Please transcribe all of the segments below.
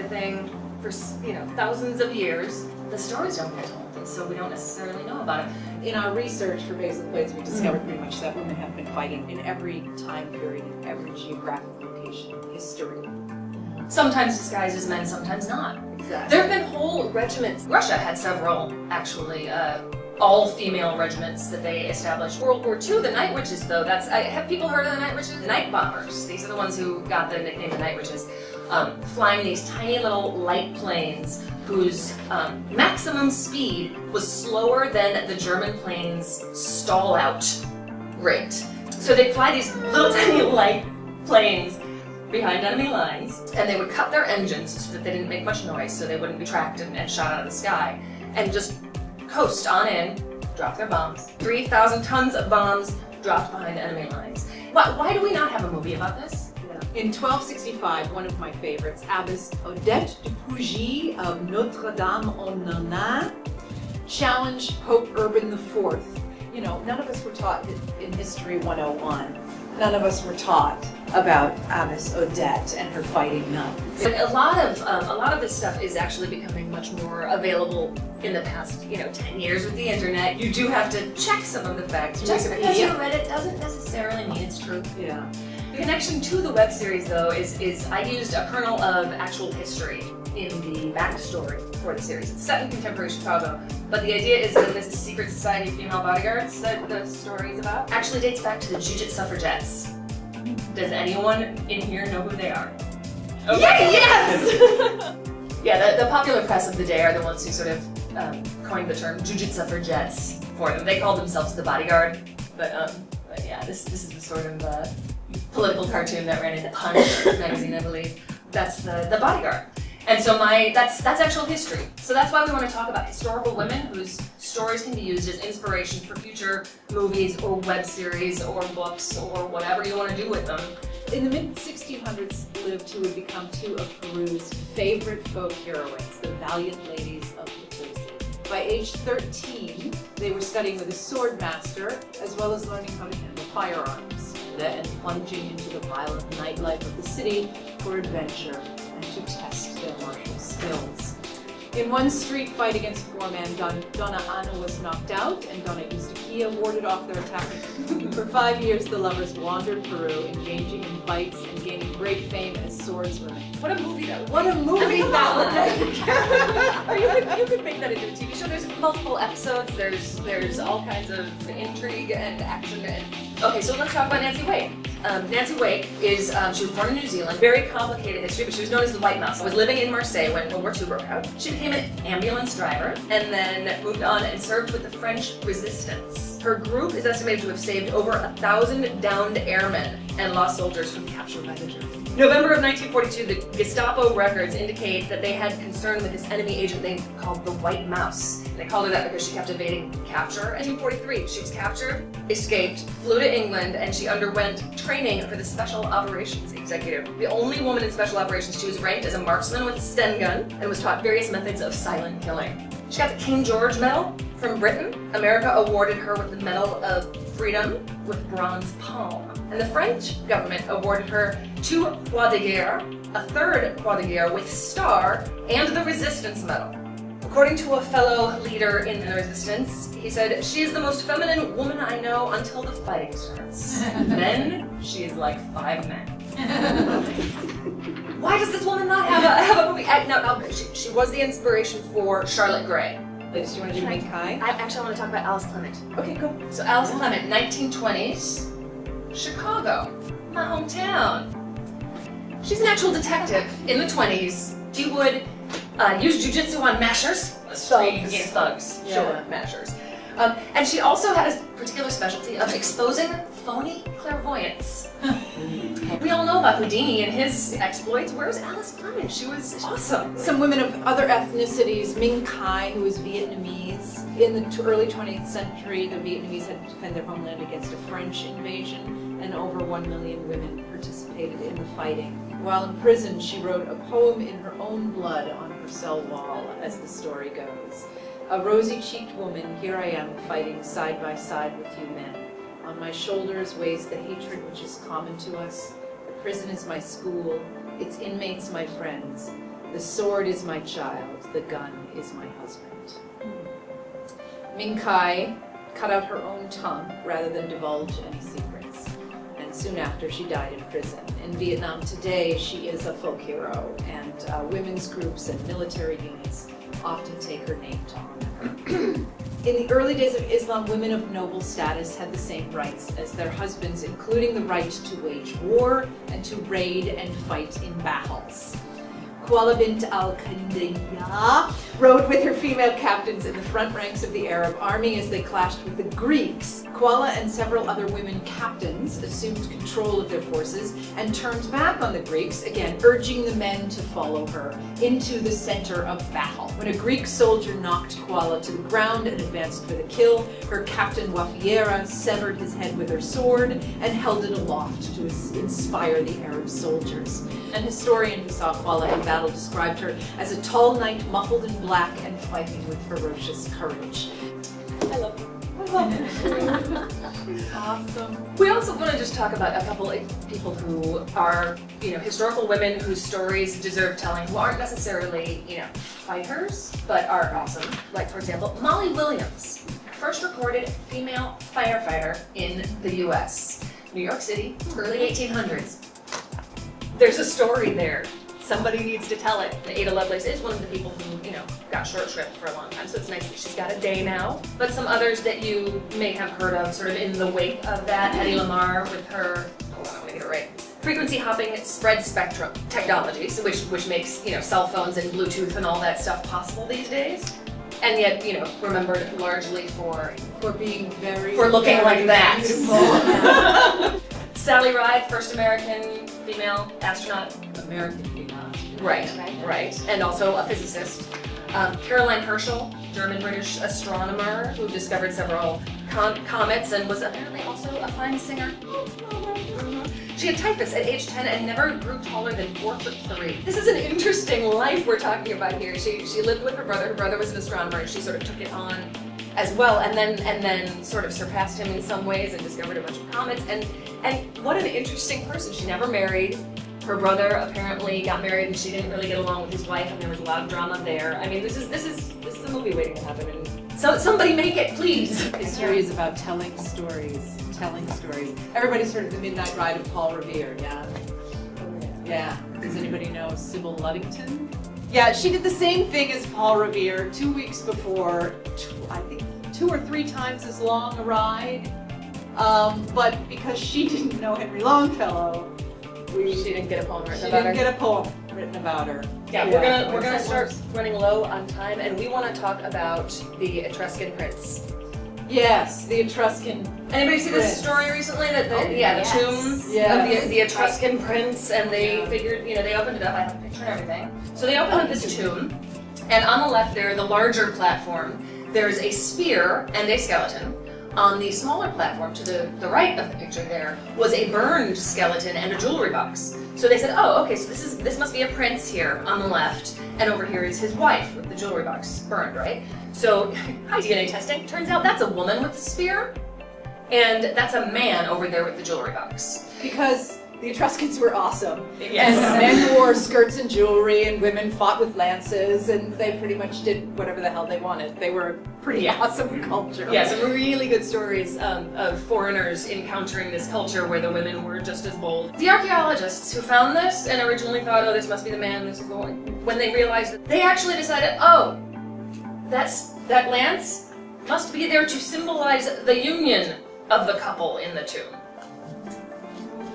of thing for, thousands of years. The stories don't get told, so we don't necessarily know about it. In our research for Basal Plates, we discovered pretty much that women have been fighting in every time period, in every geographic location in history. Sometimes disguised as men, sometimes not. Exactly. There have been whole regiments. Russia had several, actually, all-female regiments that they established. World War II, the Night Witches, though, have people heard of the Night Witches? The Night Bombers. These are the ones who got the nickname the Night Witches. Flying these tiny little light planes whose maximum speed was slower than the German plane's stall-out rate. So they'd fly these little tiny light planes behind enemy lines, and they would cut their engines so that they didn't make much noise, so they wouldn't be tracked and shot out of the sky, and just coast on in, drop their bombs. 3,000 tons of bombs dropped behind enemy lines. Why do we not have a movie about this? In 1265, one of my favorites, Abbess Odette de Pougy of Notre Dame en Nonnains challenged Pope Urban IV. None of us were taught in History 101. None of us were taught about Abbess Odette and her fighting nun. A lot of this stuff is actually becoming much more available in the past, 10 years with the internet. You do have to check some of the facts. Just because you read it doesn't necessarily mean it's true. Yeah. The connection to the web series, though, is I used a kernel of actual history in the backstory for the series. It's set in contemporary Chicago, but the idea is that this secret society of female bodyguards that the story is about actually dates back to the Jujitsuffragettes. Does anyone in here know who they are? Okay. Yeah, yes! Yeah, the popular press of the day are the ones who sort of coined the term Jujitsuffragettes for them. They called themselves the Bodyguard, but yeah, this is the sort of political cartoon that ran in Punch magazine, I believe. That's the Bodyguard. And so that's actual history. So that's why we want to talk about historical women whose stories can be used as inspiration for future movies or web series or books or whatever you want to do with them. In the mid-1600s lived who would become two of Peru's favorite folk heroines, the Valiant ladies of Potosi. By age 13, they were studying with a sword master, as well as learning how to handle firearms, and plunging into the violent nightlife of the city for adventure and to test their martial skills. In one street fight against four-man, Donna Ana was knocked out, and Donna Yustaquilla warded off their attack. For 5 years, the lovers wandered Peru, engaging in fights and gaining great fame as swordswomen. What a movie that would be. What a movie that would be. You could make that into a TV show. There's multiple episodes. There's all kinds of intrigue and action. Okay, so let's talk about Nancy Wake. Nancy Wake is, she was born in New Zealand, very complicated history, but she was known as the White Mouse. Was living in Marseille when World War II broke out. She became an ambulance driver and then moved on and served with the French resistance. Her group is estimated to have saved over 1,000 downed airmen and lost soldiers from capture by the Germans. November of 1942, the Gestapo records indicate that they had concern with this enemy agent they called the White Mouse. And they called her that because she kept evading capture. In 1943, she was captured, escaped, flew to England, and she underwent training for the Special Operations Executive. The only woman in Special Operations, she was ranked as a marksman with a Sten gun and was taught various methods of silent killing. She got the King George Medal from Britain. America awarded her with the Medal of Freedom with bronze palm. And the French government awarded her 2 Croix de Guerre, a 3rd Croix de Guerre with Star, and the Resistance Medal. According to a fellow leader in the Resistance, he said, "She is the most feminine woman I know until the fighting starts. Then she is like 5 men." Why does this woman not have a movie? No, she was the inspiration for Charlotte Gray. Ladies, do you want to do Minh Khai? I actually want to talk about Alice Clement. Okay, go. So Alice Clement, 1920s, Chicago, my hometown. She's an actual detective in the 20s. She would use jujitsu on mashers. Thugs. Yeah. Sure, mashers. And she also had a particular specialty of exposing phony clairvoyance. We all know about Houdini and his exploits. Where's Alice Clement? She was awesome. Some women of other ethnicities, Minh Khai, who was Vietnamese. In the early 20th century, the Vietnamese had to defend their homeland against a French invasion, and over 1 million women participated in the fighting. While in prison, she wrote a poem in her own blood on her cell wall, as the story goes. A rosy-cheeked woman, here I am, fighting side by side with you men. On my shoulders weighs the hatred which is common to us. The prison is my school, its inmates my friends. The sword is my child, the gun is my husband. Minh Khai cut out her own tongue rather than divulge any secrets. And soon after, she died in prison. In Vietnam today, she is a folk hero, and women's groups and military units often take her name to honor her. In the early days of Islam, women of noble status had the same rights as their husbands, including the right to wage war and to raid and fight in battles. Khawlah Bint al-Kindiyyah rode with her female captains in the front ranks of the Arab army as they clashed with the Greeks. Khawlah and several other women captains assumed control of their forces and turned back on the Greeks, again urging the men to follow her into the center of battle. When a Greek soldier knocked Khawlah to the ground and advanced for the kill, her captain Wafiera severed his head with her sword and held it aloft to inspire the Arab soldiers. An historian who saw Khawlah in battle described her as a tall knight muffled in black and fighting with ferocious courage. I love her. I love her. She's awesome. We also want to just talk about a couple of people who are, historical women whose stories deserve telling, who aren't necessarily, fighters, but are awesome. Like, for example, Molly Williams, first recorded female firefighter in the U.S. New York City, early 1800s. There's a story there. Somebody needs to tell it. Ada Lovelace is one of the people who, got short shrift for a long time, so it's nice that she's got a day now. But some others that you may have heard of sort of in the wake of that, Hedy Lamarr with her, I'm gonna get it right, frequency hopping spread spectrum technologies, which makes, cell phones and Bluetooth and all that stuff possible these days. And yet, remembered largely for being for looking very like that. Beautiful. Sally Ride, first American female astronaut. American female. Right. And also a physicist. Caroline Herschel, German-British astronomer who discovered several comets and was apparently also a fine singer. She had typhus at age 10 and never grew taller than 4'3". This is an interesting life we're talking about here. She lived with her brother. Her brother was an astronomer, and she sort of took it on as well, and then sort of surpassed him in some ways and discovered a bunch of comets. And what an interesting person. She never married. Her brother apparently got married, and she didn't really get along with his wife, and there was a lot of drama there. I mean, this is a movie waiting to happen. And so somebody make it, please. History is about telling stories. Everybody's heard of the Midnight Ride of Paul Revere, yeah? Yeah. Does anybody know Sybil Luddington? Yeah, she did the same thing as Paul Revere 2 weeks before, I think 2 or 3 times as long a ride. But because she didn't know Henry Longfellow, she didn't get a poem written she about her. didn't get a poem written about her. Yeah, we're gonna start running low on time, and we want to talk about the Etruscan prince. Yes, the Etruscan. Anybody see this story recently? That the tomb of the Etruscan prince, and they figured, they opened it up. I have a picture and everything. So they opened up this tomb, and on the left there, the larger platform, there's a spear and a skeleton. On the smaller platform to the right of the picture there was a burned skeleton and a jewelry box. So they said, oh, okay, so this must be a prince here on the left, and over here is his wife with the jewelry box burned, right? So, hi, DNA testing. Turns out that's a woman with the spear, and that's a man over there with the jewelry box. Because the Etruscans were awesome. Yes. And men wore skirts and jewelry, and women fought with lances, and they pretty much did whatever the hell they wanted. They were a pretty awesome culture. Yeah, some really good stories of foreigners encountering this culture where the women were just as bold. The archaeologists who found this and originally thought, oh, this must be the man, this is the woman, when they realized that they actually decided, oh, that lance must be there to symbolize the union of the couple in the tomb.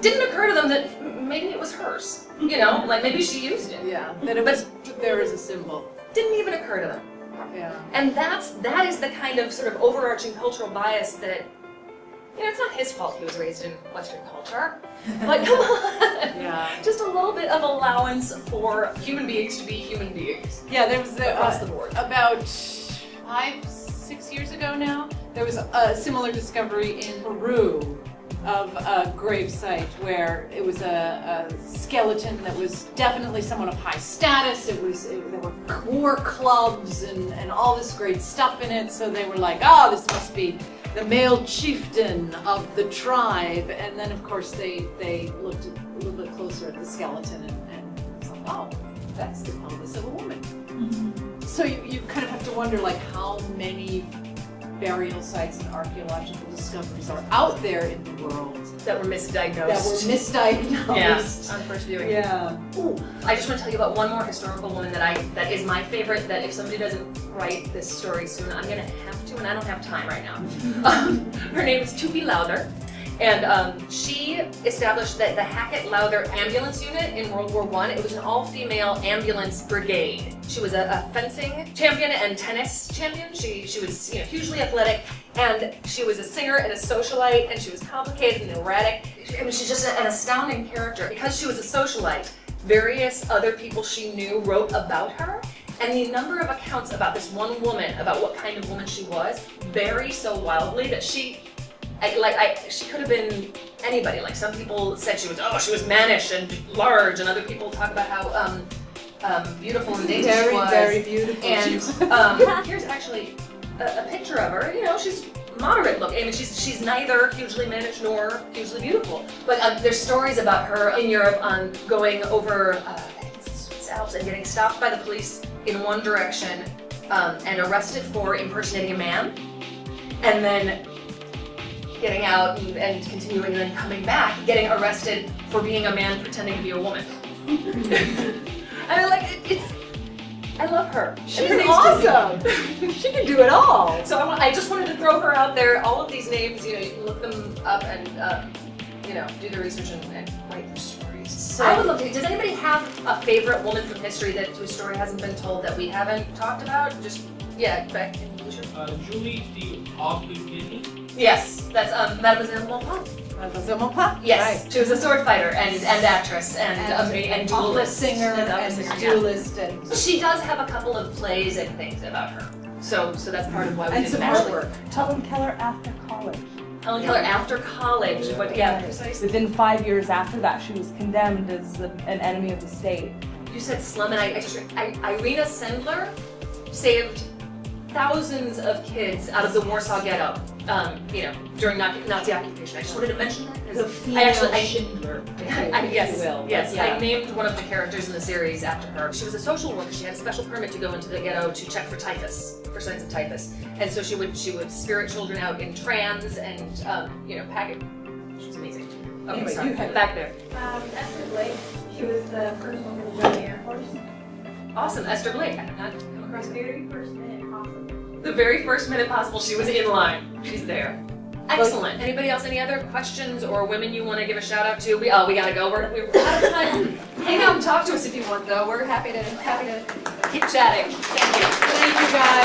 Didn't occur to them that maybe it was hers, like maybe she used it. Yeah, that it was there as a symbol. Didn't even occur to them. Yeah. And that is the kind of sort of overarching cultural bias that, it's not his fault he was raised in Western culture. Like, come on. Yeah. Just a little bit of allowance for human beings to be human beings. Yeah, there was across the board. About 5-6 years ago now, there was a similar discovery in Peru of a grave site where it was a skeleton that was definitely someone of high status. There were war clubs and all this great stuff in it. So they were like, oh, this must be the male chieftain of the tribe. And then of course they looked a little bit closer at the skeleton and it's like, oh, that's the pelvis of a woman. So you kind of have to wonder, like, how many burial sites and archaeological discoveries are out there in the world That were misdiagnosed. that were misdiagnosed. Yeah, on first viewing. Yeah. Ooh, I just want to tell you about one more historical woman that is my favorite, that if somebody doesn't write this story soon, I'm gonna have to, and I don't have time right now. Her name is Toupie Louther. And she established the Hackett-Lowther ambulance unit in World War I. It was an all-female ambulance brigade. She was a fencing champion and tennis champion. She was hugely athletic, and she was a singer and a socialite, and she was complicated and erratic. I mean, she's just an astounding character. Because she was a socialite, various other people she knew wrote about her. And the number of accounts about this one woman, about what kind of woman she was, vary so wildly that she could have been anybody. Like, some people said she was mannish and large, and other people talk about how beautiful and dainty she was. Very beautiful. And here's actually a picture of her. She's moderate looking. I mean, she's neither hugely mannish nor hugely beautiful. But there's stories about her in Europe on going over Swiss Alps and getting stopped by the police in one direction and arrested for impersonating a man, and then getting out and continuing, and then coming back, getting arrested for being a man pretending to be a woman. I mean, I love her. She's awesome. She can do it all. So I just wanted to throw her out there. All of these names, you can look them up and do the research and write their stories. So I would love to. Does anybody have a favorite woman from history whose story hasn't been told that we haven't talked about? Back in Julie the al-Kindiyyah. Yes, that's Mademoiselle Montpin. Mademoiselle Montpin? Yes, Right. She was a sword fighter and actress and opera duelist. singer and duelist. And She does have a couple of plays and things about her. So that's part of why we and didn't some actually. artwork. Helen Keller after college. Helen Keller after college, but yeah, precisely. Within 5 years after that, she was condemned as an enemy of the state. You said slum, and Irena Sendler saved thousands of kids out of the Warsaw Ghetto, during Nazi occupation. I just wanted to mention that. The female Schindler, Yes. Yeah. I named one of the characters in the series after her. She was a social worker. She had a special permit to go into the ghetto to check for typhus, for signs of typhus. And so she would spirit children out in trams and pack it. She was amazing. Okay, Anyway, sorry. you had- Back there. Esther Blake, she was the first woman to join the Air Force. Awesome, Esther Blake. I have not come across her. Very first minute possible. The very first minute possible, she was in line. She's there. Excellent. Anybody else? Any other questions or women you want to give a shout out to? We gotta go. We're out of time. Hang out and talk to us if you want, though. We're happy to keep chatting. Thank you. Thank you, guys.